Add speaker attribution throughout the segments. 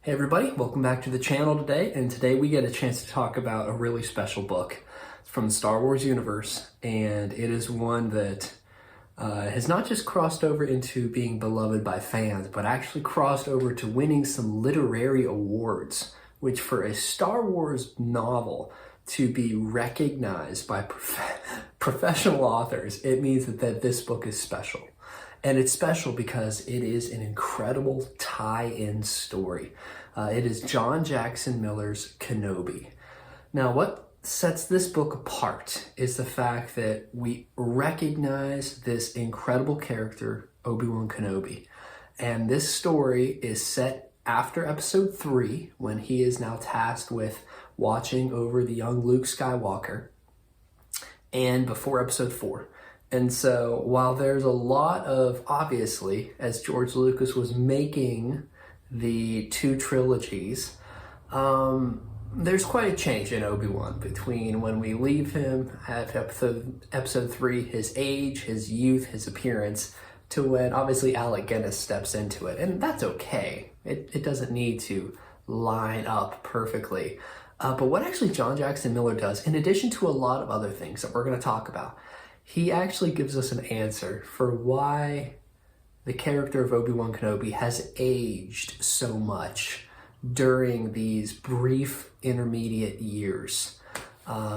Speaker 1: Hey everybody, welcome back to the channel today, and today we get a chance to talk about a really special book from the Star Wars universe, and it is one that has not just crossed over into being beloved by fans, but actually crossed over to winning some literary awards, which for a Star Wars novel to be recognized by professional authors, it means that this book is special. And it's special because it is an incredible tie-in story. It is John Jackson Miller's Kenobi. Now, what sets this book apart is the fact that we recognize this incredible character, Obi Wan Kenobi. And this story is set after episode 3, when he is now tasked with watching over the young Luke Skywalker, and before episode 4. And so while there's a lot of, obviously, as George Lucas was making the 2 trilogies, there's quite a change in Obi-Wan between when we leave him at episode 3, his age, his youth, his appearance, to when obviously Alec Guinness steps into it. And that's okay. It doesn't need to line up perfectly. But what actually John Jackson Miller does, in addition to a lot of other things that we're going to talk about, he actually gives us an answer for why the character of Obi Wan Kenobi has aged so much during these brief intermediate years,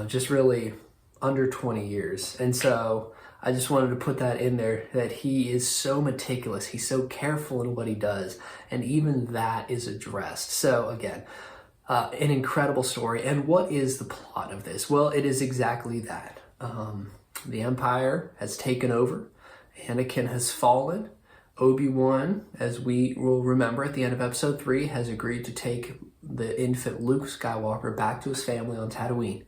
Speaker 1: just really under 20 years. And so I just wanted to put that in there, that he is so meticulous, he's so careful in what he does, and even that is addressed. So again, an incredible story. And what is the plot of this? Well, it is exactly that. The Empire has taken over. Anakin has fallen. Obi-Wan, as we will remember at the end of episode 3, has agreed to take the infant Luke Skywalker back to his family on Tatooine.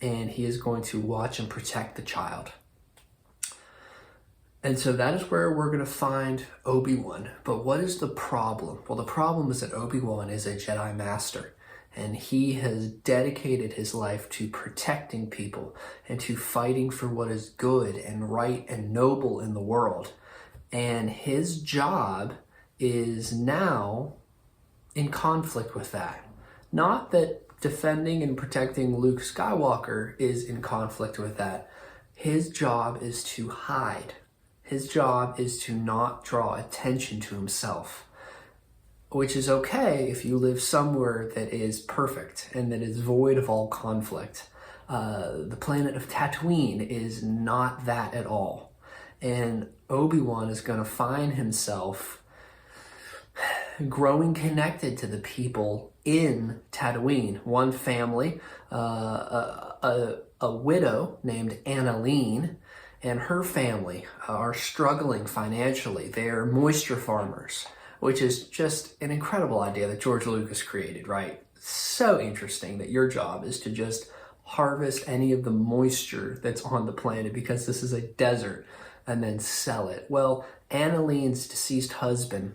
Speaker 1: And he is going to watch and protect the child. And so that is where we're going to find Obi-Wan. But what is the problem? Well, the problem is that Obi-Wan is a Jedi Master. And he has dedicated his life to protecting people and to fighting for what is good and right and noble in the world. And his job is now in conflict with that. Not that defending and protecting Luke Skywalker is in conflict with that. His job is to hide. His job is to not draw attention to himself. Which is okay if you live somewhere that is perfect and that is void of all conflict. The planet of Tatooine is not that at all. And Obi-Wan is going to find himself growing connected to the people in Tatooine. One family, a widow named Annalene, and her family are struggling financially. They're moisture farmers, which is just an incredible idea that George Lucas created, right? So interesting that your job is to just harvest any of the moisture that's on the planet because this is a desert, and then sell it. Well, Annalene's deceased husband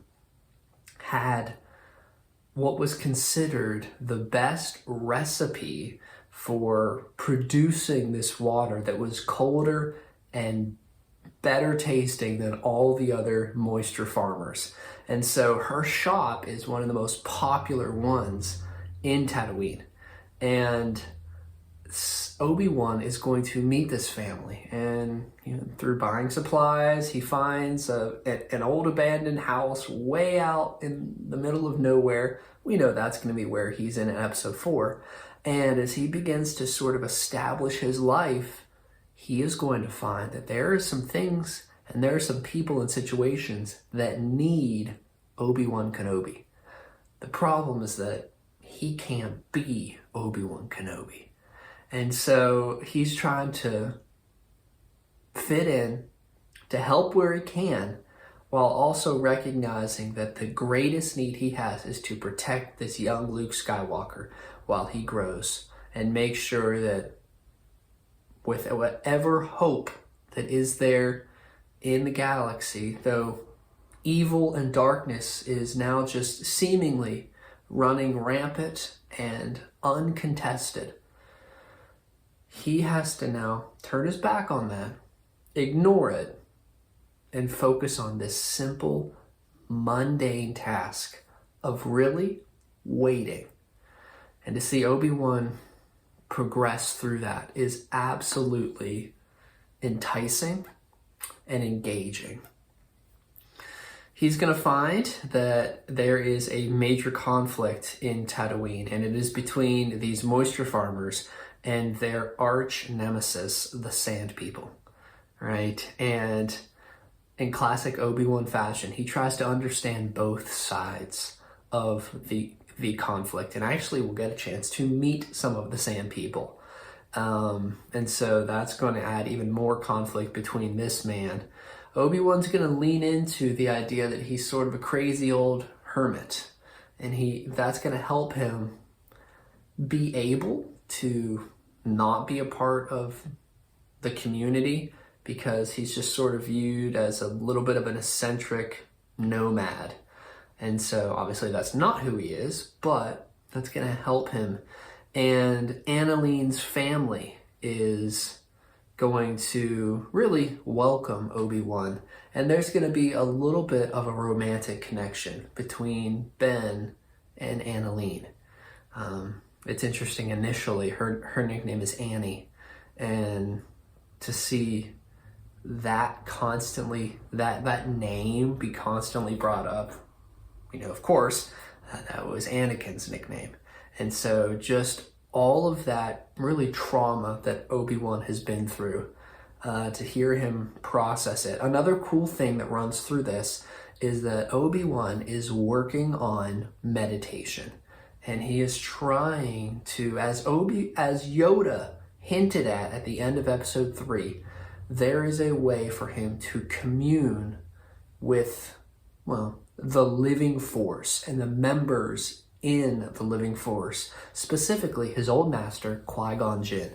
Speaker 1: had what was considered the best recipe for producing this water that was colder and better tasting than all the other moisture farmers. And so her shop is one of the most popular ones in Tatooine. And Obi-Wan is going to meet this family. And through buying supplies, he finds an old abandoned house way out in the middle of nowhere. We know that's going to be where he's in episode 4. And as he begins to sort of establish his life, he is going to find that there are some things and there are some people and situations that need Obi Wan Kenobi. The problem is that he can't be Obi Wan Kenobi. And so he's trying to fit in, to help where he can, while also recognizing that the greatest need he has is to protect this young Luke Skywalker while he grows, and make sure that with whatever hope that is there in the galaxy, though evil and darkness is now just seemingly running rampant and uncontested, he has to now turn his back on that, ignore it, and focus on this simple, mundane task of really waiting. And to see Obi-Wan progress through that is absolutely enticing and engaging. He's going to find that there is a major conflict in Tatooine, and it is between these moisture farmers and their arch nemesis, the Sand People, right? And in classic Obi-Wan fashion, he tries to understand both sides of the conflict, and actually will get a chance to meet some of the Sand People. And so that's going to add even more conflict between this man. Obi-Wan's going to lean into the idea that he's sort of a crazy old hermit, and that's going to help him be able to not be a part of the community, because he's just sort of viewed as a little bit of an eccentric nomad. And so obviously that's not who he is, but that's going to help him. And Annaline's family is going to really welcome Obi-Wan. And there's going to be a little bit of a romantic connection between Ben and Annaline. It's interesting, initially, her nickname is Annie. And to see that constantly, that name be constantly brought up, of course, that was Anakin's nickname. And so just all of that really trauma that Obi-Wan has been through, to hear him process it. Another cool thing that runs through this is that Obi-Wan is working on meditation. And he is trying to, as Yoda hinted at the end of episode 3, there is a way for him to commune with, the living force and the members in the living force, specifically his old master, Qui-Gon Jinn.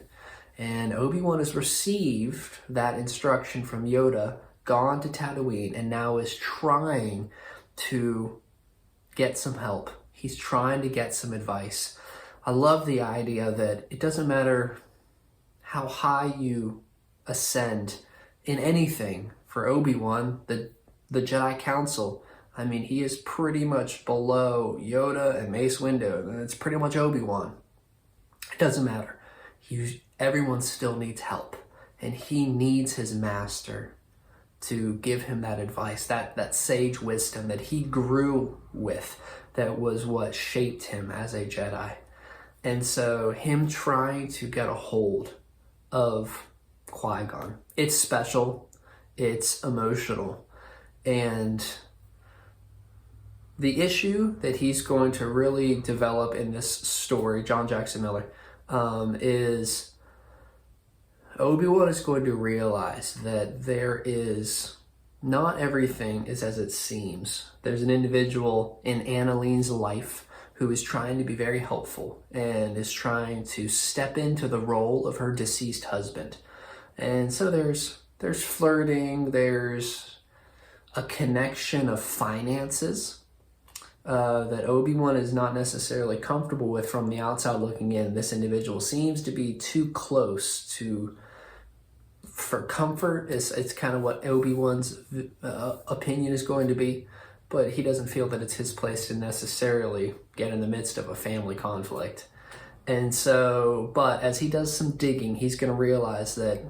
Speaker 1: And Obi-Wan has received that instruction from Yoda, gone to Tatooine, and now is trying to get some help. He's trying to get some advice. I love the idea that it doesn't matter how high you ascend in anything. For Obi-Wan, the Jedi Council, he is pretty much below Yoda and Mace Windu, and it's pretty much Obi-Wan. It doesn't matter. Everyone still needs help, and he needs his master to give him that advice, that sage wisdom that he grew with, that was what shaped him as a Jedi. And so him trying to get a hold of Qui-Gon, it's special, it's emotional, and the issue that he's going to really develop in this story, John Jackson Miller, is Obi-Wan is going to realize that not everything is as it seems. There's an individual in Annaline's life who is trying to be very helpful and is trying to step into the role of her deceased husband. And so there's flirting, there's a connection of finances that Obi-Wan is not necessarily comfortable with from the outside looking in. This individual seems to be too close for comfort. It's kind of what Obi-Wan's opinion is going to be, but he doesn't feel that it's his place to necessarily get in the midst of a family conflict. And so, but as he does some digging, he's going to realize that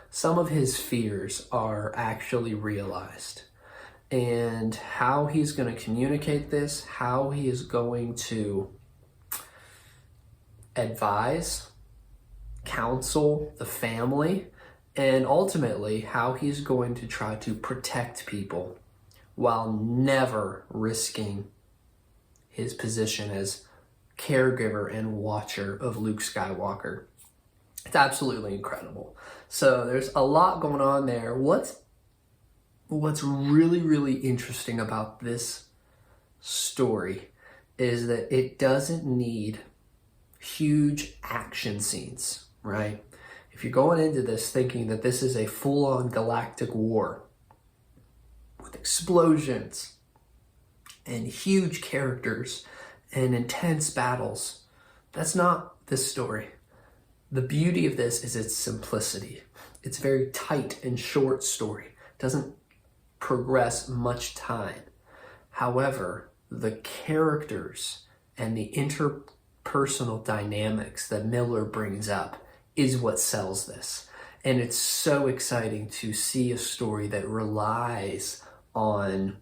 Speaker 1: some of his fears are actually realized. And how he's going to communicate this, how he is going to advise, counsel the family, and ultimately how he's going to try to protect people while never risking his position as caregiver and watcher of Luke Skywalker. It's absolutely incredible. So there's a lot going on there. What's really, really interesting about this story is that it doesn't need huge action scenes, right? If you're going into this thinking that this is a full-on galactic war with explosions and huge characters and intense battles, that's not this story. The beauty of this is its simplicity. It's a very tight and short story. It doesn't progress much time. However, the characters and the interpersonal dynamics that Miller brings up is what sells this. And it's so exciting to see a story that relies on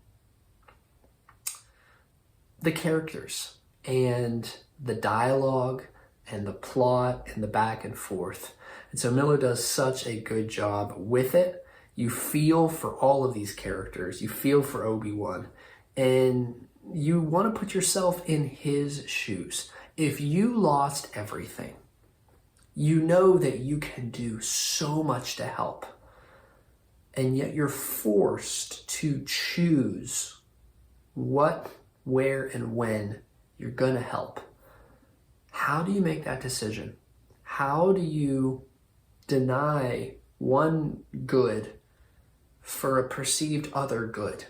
Speaker 1: the characters and the dialogue and the plot and the back and forth. And so Miller does such a good job with it. You feel for all of these characters. You feel for Obi-Wan. And you want to put yourself in his shoes. If you lost everything, you know that you can do so much to help. And yet you're forced to choose what, where, and when you're going to help. How do you make that decision? How do you deny one good for a perceived other good?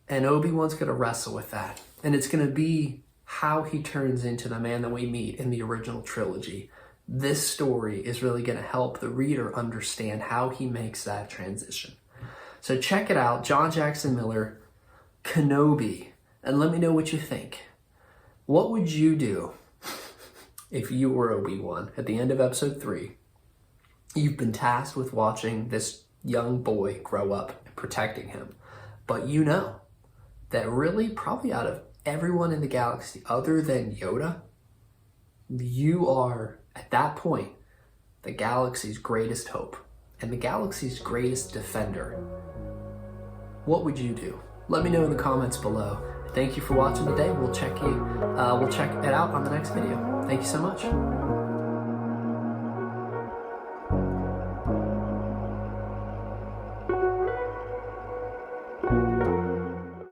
Speaker 1: And Obi-Wan's going to wrestle with that. And it's going to be how he turns into the man that we meet in the original trilogy. This story is really going to help the reader understand how he makes that transition. So check it out, John Jackson Miller, Kenobi, and let me know what you think. What would you do if you were Obi-Wan at the end of episode 3? You've been tasked with watching this young boy grow up and protecting him. But you know that really, probably out of everyone in the galaxy other than Yoda, you are, at that point, the galaxy's greatest hope and the galaxy's greatest defender. What would you do? Let me know in the comments below. Thank you for watching today. We'll check it out on the next video. Thank you so much.